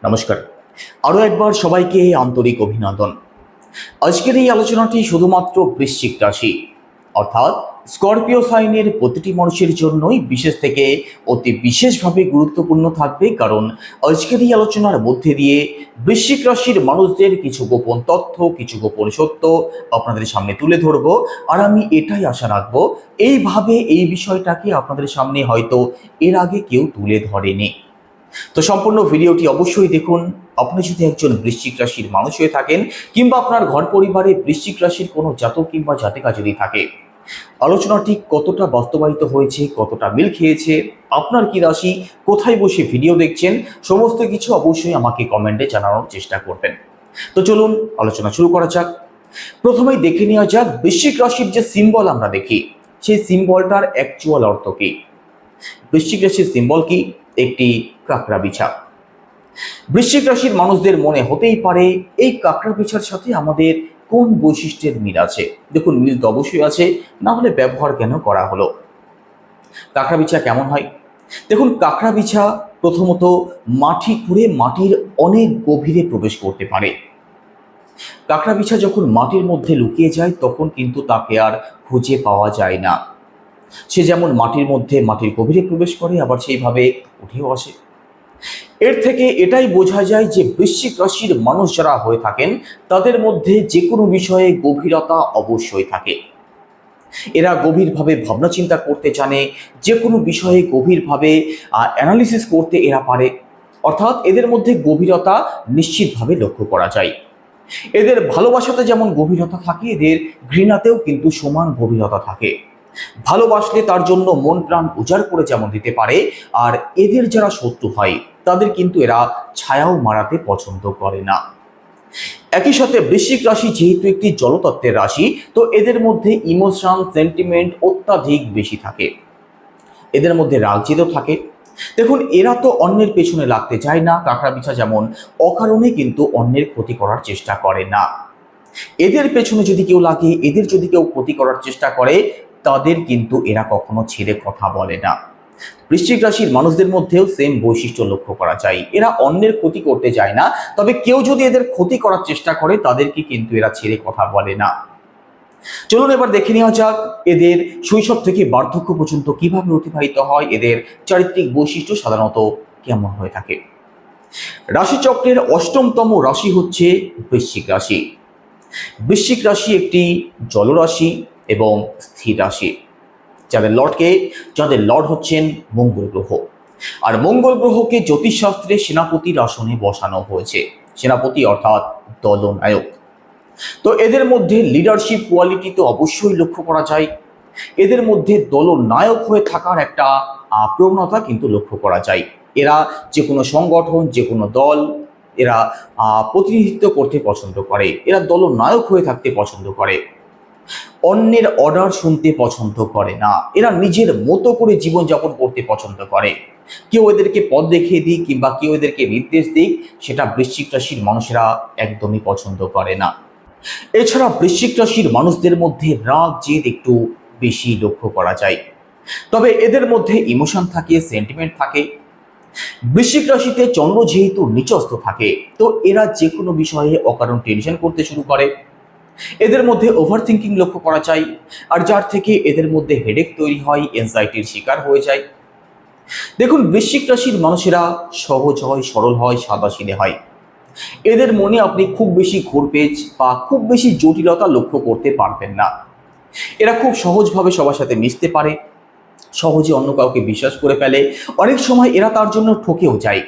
নমস্কার। আরও একবার সবাইকে আন্তরিক অভিনন্দন। আজকের এই আলোচনাটি শুধুমাত্র বৃশ্চিক রাশি অর্থাৎ স্করপিও সাইনের প্রতিটি মানুষের জন্যই বিশেষ থেকে অতি বিশেষভাবে গুরুত্বপূর্ণ থাকবে, কারণ আজকের এই আলোচনার মধ্যে দিয়ে বৃশ্চিক রাশির মানুষদের কিছু গোপন তথ্য, কিছু গোপন সত্য আপনাদের সামনে তুলে ধরব। আর আমি এটাই আশা রাখবো এইভাবে এই বিষয়টাকে আপনাদের সামনে হয়তো এর আগে কেউ তুলে ধরেনি। তো সম্পূর্ণ ভিডিওটি অবশ্যই দেখুন। আপনি যদি একজন বৃশ্চিক রাশির মানুষ হয়ে থাকেন কিংবা আপনার ঘর পরিবারে বৃশ্চিক রাশির কোনো জাতক কিংবা জাতিকা যদি থাকে, আলোচনাটি কতটা বাস্তবায়িত হয়েছে, কতটা মিল খেয়েছে, আপনার কি রাশি, কোথায় বসে ভিডিও দেখছেন, সমস্ত কিছু অবশ্যই আমাকে কমেন্টে জানানোর চেষ্টা করবেন। তো চলুন আলোচনা শুরু করা যাক। প্রথমেই দেখে নেওয়া যাক বৃশ্চিক রাশির যে সিম্বল আমরা দেখি, সেই সিম্বলটার অ্যাকচুয়াল অর্থ কি। বৃশ্চিক রাশির সিম্বল কি? একটি কাঁকড়া বিছা। বৃশ্চিক রাশির মানুষদের মনে হতেই পারে এই কাঁকড়া বিছার সাথে আমাদের কোন বৈশিষ্ট্যের মিল আছে। দেখুন, মিল তো অবশ্যই আছে, না হলে ব্যবহার কেন করা হলো। কাঁকড়া বিছা কেমন হয়? দেখুন, কাঁকড়া বিছা প্রথমত মাটি খুঁড়ে মাটির অনেক গভীরে প্রবেশ করতে পারে। কাঁকড়া বিছা যখন মাটির মধ্যে লুকিয়ে যায় তখন কিন্তু তাকে আর খুঁজে পাওয়া যায় না। সে যেমন মাটির মধ্যে মাটির গভীরে প্রবেশ করে, আবার সেইভাবে উঠেও আসে। এর থেকে এটাই বোঝা যায় যে বৃশ্চিক রাশির মানুষ যারা হয়ে থাকেন তাদের মধ্যে যে কোনো বিষয়ে গভীরতা অবশ্যই থাকে। এরা গভীরভাবে ভাবনা চিন্তা করতে জানে, যে কোনো বিষয়ে গভীরভাবে অ্যানালিসিস করতে এরা পারে। অর্থাৎ এদের মধ্যে গভীরতা নিশ্চিতভাবে লক্ষ্য করা যায়। এদের ভালোবাসাতে যেমন গভীরতা থাকে, এদের ঘৃণাতেও কিন্তু সমান গভীরতা থাকে। ভালোবাসলে তার জন্য মন প্রাণ উজাড় করে যেমন দিতে পারে, আর এদের যারা শত্রু হয় তাদের কিন্তু এরা ছায়াও মারাতে পছন্দ করে না। একই সাথে বৃশ্চিক রাশি যেহেতু একটি জলতত্ত্বের রাশি, তো এদের মধ্যে ইমোশন, সেন্টিমেন্ট অত্যাধিক বেশি থাকে। এদের মধ্যে রাগ জেদও থাকে। দেখুন, এরা তো অন্যের পেছনে লাগতে চায় না। কাঁকড়া বিছা যেমন অকারণে কিন্তু অন্যের ক্ষতি করার চেষ্টা করে না। এদের পেছনে যদি কেউ লাগে, এদের যদি কেউ ক্ষতি করার চেষ্টা করে, তাদের কিন্তু এরা কখনো ছেড়ে কথা বলে না। বৃশ্চিক রাশির মানুষদের মধ্যেও সেম বৈশিষ্ট্য লক্ষ্য করা যায়। এরা অন্যের ক্ষতি করতে চায় না, তবে কেউ যদি এদের ক্ষতি করার চেষ্টা করে তাদেরকে কিন্তু এরা ছেড়ে কথা বলে না। চলুন এবার দেখে নেওয়া যাক এদের শৈশব থেকে বার্ধক্য পর্যন্ত কিভাবে অতিবাহিত হয়, এদের চারিত্রিক বৈশিষ্ট্য সাধারণত কেমন হয়ে থাকে। রাশিচক্রের অষ্টমতম রাশি হচ্ছে বৃশ্চিক রাশি। বৃশ্চিক রাশি একটি জলরাশি এবং স্থির রাশি, যাদের লর্ড হচ্ছেন মঙ্গল গ্রহ। আর মঙ্গল গ্রহকে জ্যোতিষশাস্ত্রে সেনাপতির আসনে বসানো হয়েছে। সেনাপতি অর্থাৎ দলনায়ক। তো এদের মধ্যে লিডারশিপ কোয়ালিটি তো অবশ্যই লক্ষ্য করা যায়। এদের মধ্যে দলনায়ক হয়ে থাকার একটা প্রবণতা কিন্তু লক্ষ্য করা যায়। এরা যে কোনো সংগঠন, যে কোনো দল এরা প্রতিনিধিত্ব করতে পছন্দ করে। এরা দলনায়ক হয়ে থাকতে পছন্দ করে। অন্যের অর্ডার শুনতে পছন্দ করে না। এরা নিজের মতো করে জীবনযাপন করতে পছন্দ করে। কেউ এদেরকে পথ দেখিয়ে দিক কিংবা কেউ এদেরকে নির্দেশ দিক, সেটা বৃশ্চিক রাশির মানুষেরা একদমই পছন্দ করে না। এছাড়া বৃশ্চিক রাশির মানুষদের মধ্যে রাগ জেদ একটু বেশি লক্ষ্য করা যায়। তবে এদের মধ্যে ইমোশন থাকে, সেন্টিমেন্ট থাকে। বৃশ্চিক রাশিতে চন্দ্র যেহেতু নিচস্থ থাকে, তো এরা যে কোনো বিষয়ে অকারণ টেনশন করতে শুরু করে। এদের মধ্যে ওভার থিঙ্কিং লক্ষ্য করা যায়, আর যার থেকে এদের মধ্যে হেডেক তৈরি হয়, এনজাইটির শিকার হয়ে যায়। দেখুন, বৃশ্চিক রাশির মানুষেরা সহজ হয়, সরল হয়, সাদাসিধে হয়। এদের মনে আপনি খুব বেশি ঘোরপেচ বা খুব বেশি জটিলতা লক্ষ্য করতে পারবেন না। এরা খুব সহজভাবে সবার সাথে মিশতে পারে, সহজে অন্য কাউকে বিশ্বাস করে ফেলে। অনেক সময় এরা তার জন্য ঠকেও যায়।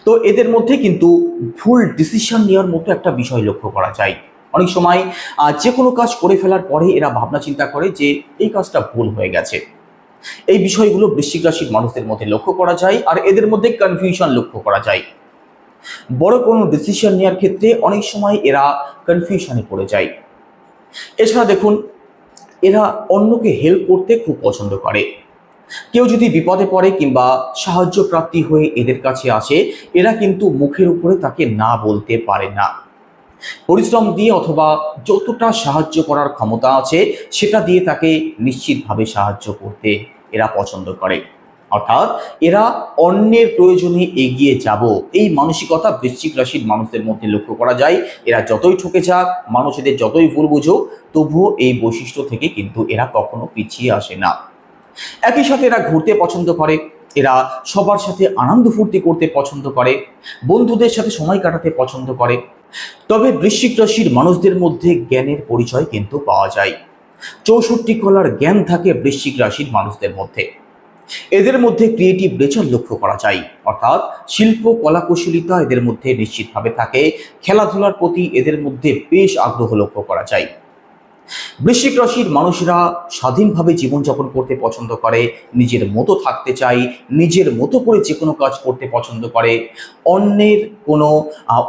তো এদের মধ্যে কিন্তু ভুল ডিসিশন নেওয়ার মতো একটা বিষয় লক্ষ্য করা যায়। অনেক সময় যে কোনো কাজ করে ফেলার পরে এরা ভাবনা চিন্তা করে যে এই কাজটা ভুল হয়ে গেছে। এই বিষয়গুলো বৃশ্চিক রাশির মানুষদের মধ্যে লক্ষ্য করা যায়, আর এদের মধ্যে কনফিউশন লক্ষ্য করা যায়। বড় কোনো ডিসিশন নেওয়ার ক্ষেত্রে অনেক সময় এরা কনফিউশনে পড়ে যায়। এছাড়া দেখুন, এরা অন্যকে হেল্প করতে খুব পছন্দ করে। কেউ যদি বিপদে পড়ে কিংবা সাহায্য প্রাপ্তি হয়ে এদের কাছে আসে, এরা কিন্তু মুখের উপরে তাকে না বলতে পারে না। পরিশ্রম দিয়ে অথবা যতটা সাহায্য করার ক্ষমতা আছে সেটা দিয়ে তাকে নিশ্চিতভাবে সাহায্য করতে এরা পছন্দ করে। অর্থাৎ এরা অন্যের প্রয়োজনে এগিয়ে যাব, এই মানসিকতা বৃশ্চিক রাশির মানুষদের মধ্যে লক্ষ্য করা যায়। এরা যতই ঠকে যাক, মানুষ এদের যতই ভুল বুঝুক, তবুও এই বৈশিষ্ট্য থেকে কিন্তু এরা কখনো পিছিয়ে আসে না। একই সাথে এরা ঘুরতে পছন্দ করে, এরা সবার সাথে আনন্দ ফুর্তি করতে পছন্দ করে, বন্ধুদের সাথে সময় কাটাতে পছন্দ করে। তবে বৃশ্চিক রাশির মানুষদের মধ্যে জ্ঞানের পরিচয় কিন্তু পাওয়া যায়। 64 কলার জ্ঞান থাকে বৃশ্চিক রাশির মানুষদের মধ্যে। এদের মধ্যে ক্রিয়েটিভ নেচার লক্ষ্য করা যায়, অর্থাৎ শিল্প কলাকুশলিতা এদের মধ্যে নিশ্চিতভাবে থাকে। খেলাধুলার প্রতি এদের মধ্যে বেশ আগ্রহ লক্ষ্য করা যায়। বৃশ্চিক রাশির মানুষরা স্বাধীনভাবে জীবনযাপন করতে পছন্দ করে, নিজের মতো থাকতে চায়, নিজের মতো করে যে কোনো কাজ করতে পছন্দ করে। অন্যের কোনো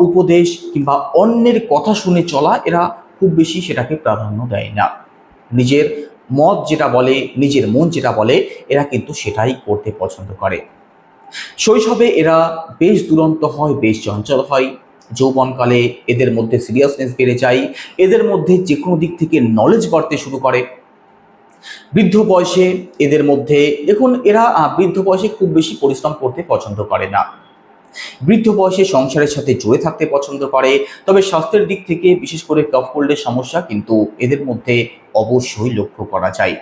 উপদেশ কিংবা অন্যের কথা শুনে চলা এরা খুব বেশি সেটাকে প্রাধান্য দেয় না। নিজের মত যেটা বলে, নিজের মন যেটা বলে, এরা কিন্তু সেটাই করতে পছন্দ করে। শৈশবে এরা বেশ দুরন্ত হয়, বেশ চঞ্চল হয়। যৌবনকালে এদের মধ্যে সিরিয়াসনেস বেড়ে যায়, এদের মধ্যে যে কোনো দিক থেকে নলেজ বাড়তে শুরু করে। বৃদ্ধ বয়সে এদের মধ্যে দেখুন, এরা বৃদ্ধ বয়সে খুব বেশি পরিশ্রম করতে পছন্দ করে না। বৃদ্ধ বয়সে সংসারের সাথে জুড়ে থাকতে পছন্দ করে। তবে স্বাস্থ্যের দিক থেকে বিশেষ করে কফ কোল্ডের সমস্যা কিন্তু এদের মধ্যে অবশ্যই লক্ষ্য করা যায়।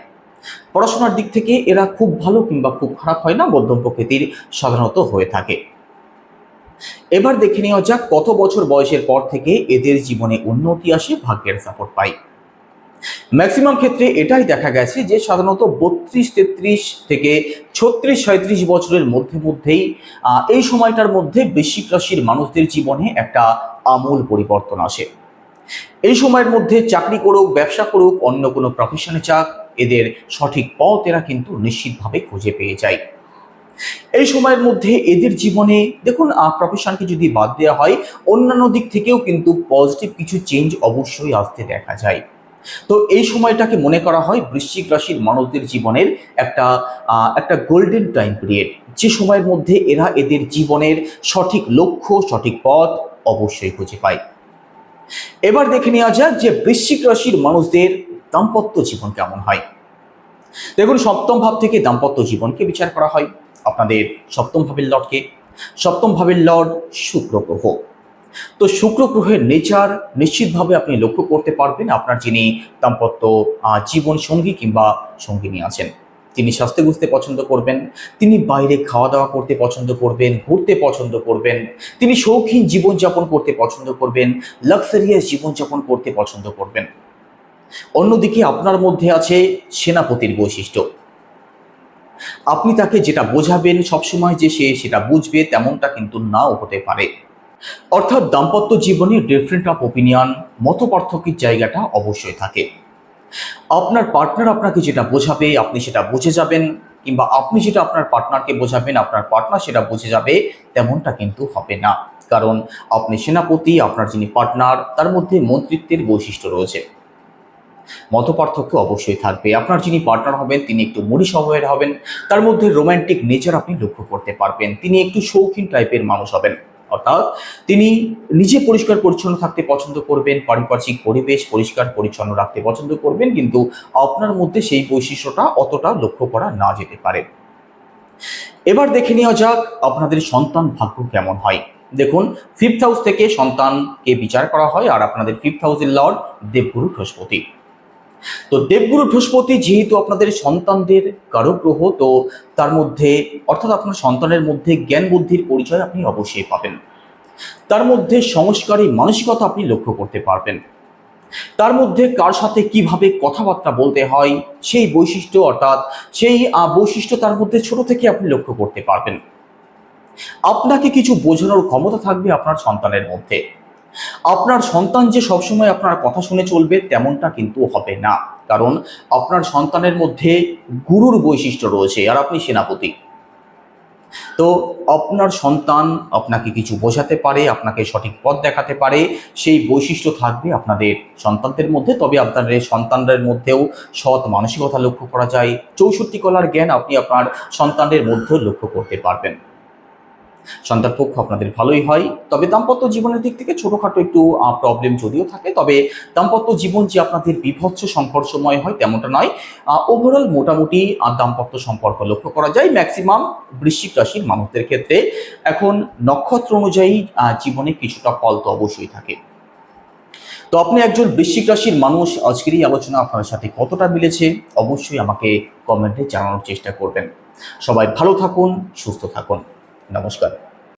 পড়াশোনার দিক থেকে এরা খুব ভালো কিংবা খুব খারাপ হয় না, মধ্যম প্রকৃতির সাধারণত হয়ে থাকে। এবার দেখে নেওয়া যাক কত বছর বয়সের পর থেকে এদের জীবনে উন্নতি আসে, ভাগ্যের সাপোর্ট পায়। ম্যাক্সিমাম ক্ষেত্রে এটাই দেখা গেছে যে সাধারণত 32-33 থেকে 36-37 বছরের মধ্যেই এই সময়টার মধ্যে বৃশ্চিক রাশির মানুষদের জীবনে একটা আমূল পরিবর্তন আসে। এই সময়ের মধ্যে চাকরি করুক, ব্যবসা করুক, অন্য কোনো প্রফেশনে যাক, এদের সঠিক পথ এরা কিন্তু নিশ্চিতভাবে খুঁজে পেয়ে যায়। এই সময়ের মধ্যে এদের জীবনে দেখুন, প্রফেশনকে যদি বাদ দেওয়া হয়, অন্যান্য দিক থেকেও কিন্তু পজিটিভ কিছু চেঞ্জ অবশ্যই আসতে দেখা যায়। তো এই সময়টাকে মনে করা হয় বৃশ্চিক রাশির মানুষদের জীবনের একটা গোল্ডেন টাইম পিরিয়ড, যে সময়ের মধ্যে এরা এদের জীবনের সঠিক লক্ষ্য, সঠিক পথ অবশ্যই খুঁজে পায়। এবার দেখে নেওয়া যাক যে বৃশ্চিক রাশির মানুষদের দাম্পত্য জীবন কেমন হয়। দেখুন, সপ্তম ভাব থেকে দাম্পত্য জীবনকে বিচার করা হয়। আপনাদের সপ্তম ভাবের লর্ডকে, সপ্তম ভাবের লর্ড শুক্র গ্রহ। তো শুক্র গ্রহের নেচার নিশ্চিতভাবে আপনি লক্ষ্য করতে পারবেন। আপনার যিনি দাম্পত্য জীবন সঙ্গী কিংবা সঙ্গিনী আছেন, তিনি স্বাস্থ্য বুঝতে পছন্দ করবেন, তিনি বাইরে খাওয়া দাওয়া করতে পছন্দ করবেন, ঘুরতে পছন্দ করবেন, তিনি শৌখিন জীবনযাপন করতে পছন্দ করবেন, লাক্সারিয়াস জীবনযাপন করতে পছন্দ করবেন। অন্যদিকে আপনার মধ্যে আছে সেনাপতির বৈশিষ্ট্য। আপনি তাকে যেটা বোঝাবেন সবসময় যে সে সেটা বুঝবে, তেমনটা কিন্তু নাও হতে পারে। অর্থাৎ দাম্পত্য জীবনে ডিফারেন্ট অফ ওপিনিয়ন, মত পার্থক্যের জায়গাটা অবশ্যই থাকে। আপনার পার্টনার আপনাকে যেটা বোঝাবে আপনি সেটা বুঝে যাবেন, কিংবা আপনি যেটা আপনার পার্টনারকে বোঝাবেন আপনার পার্টনার সেটা বুঝে যাবে, তেমনটা কিন্তু হবে না। কারণ আপনি সেনাপতি, আপনার যিনি পার্টনার তার মধ্যে মন্ত্রিত্বের বৈশিষ্ট্য রয়েছে। মত পার্থক্য অবশ্যই থাকবে। আপনার যিনি পার্টনার হবেন তিনি একটু মুডি স্বভাবের হবেন, তার মধ্যে রোম্যান্টিক নেচার আপনি লক্ষ্য করতে পারবেন। তিনি একটু শৌখিন টাইপের মানুষ হবেন, অর্থাৎ তিনি নিজে পরিষ্কার পরিচ্ছন্ন থাকতে পছন্দ করবেন, পারিপার্শ্বিক পরিবেশ পরিষ্কার পরিচ্ছন্ন রাখতে পছন্দ করবেন, কিন্তু আপনার মধ্যে সেই বৈশিষ্ট্যটা অতটা লক্ষ্য করা না যেতে পারে। এবার দেখে নেওয়া যাক আপনাদের সন্তান ভাগ্য কেমন হয়। দেখুন, 5th হাউস থেকে সন্তানকে বিচার করা হয়, আর আপনাদের 5th হাউসের লর্ড দেবগুরু বৃহস্পতি। তো দেবগুরু বৃহস্পতি যেহেতু আপনাদের সন্তানদের কারক গ্রহ, তো তার মধ্যে অর্থাৎ আপনার সন্তানের মধ্যে জ্ঞান বুদ্ধির পরিচয় আপনি অবশ্যই পাবেন। তার মধ্যে সংস্কারী মানসিকতা আপনি লক্ষ্য করতে পারবেন। তার মধ্যে কার সাথে কিভাবে কথাবার্তা বলতে হয় সেই বৈশিষ্ট্য, অর্থাৎ সেই বৈশিষ্ট্য তার মধ্যে ছোট থেকে আপনি লক্ষ্য করতে পারবেন। আপনাকে কিছু বোঝানোর ক্ষমতা থাকবে আপনার সন্তানের মধ্যে। আপনার সন্তান যে সবসময় আপনার কথা শুনে চলবে তেমনটা কিন্তু হবে না, কারণ আপনার সন্তানের মধ্যে গুরুর বৈশিষ্ট্য রয়েছে, আর আপনি সেনাপতি। তো আপনার সন্তান আপনাকে কিছু বোঝাতে পারে, আপনাকে সঠিক পথ দেখাতে পারে, সেই বৈশিষ্ট্য থাকবে আপনাদের সন্তানদের মধ্যে। তবে আপনাদের সন্তানদের মধ্যেও সৎ মানসিকতা লক্ষ্য করা যায়। 64 কলার জ্ঞান আপনি আপনার সন্তানদের মধ্যেও লক্ষ্য করতে পারবেন। সন্তান পক্ষ আপনাদের ভালোই হয়, তবে দাম্পত্য জীবনের দিক থেকে ছোটখাটো একটু প্রবলেম যদিও থাকে, তবে দাম্পত্য জীবন যে আপনাদের বীভৎস সংঘর্ষময় হয় তেমনটা নয়। ওভারঅল মোটামুটি দাম্পত্য সম্পর্ক লক্ষ্য করা যায় ম্যাক্সিমাম বৃশ্চিক রাশির মানুষদের ক্ষেত্রে। এখন নক্ষত্র অনুযায়ী জীবনে কিছুটা ফল তো অবশ্যই থাকে। তো আপনি একজন বৃশ্চিক রাশির মানুষ, আজকের এই আলোচনা আপনার সাথে কতটা মিলেছে অবশ্যই আমাকে কমেন্টে জানানোর চেষ্টা করবেন। সবাই ভালো থাকুন, সুস্থ থাকুন। নমস্কার।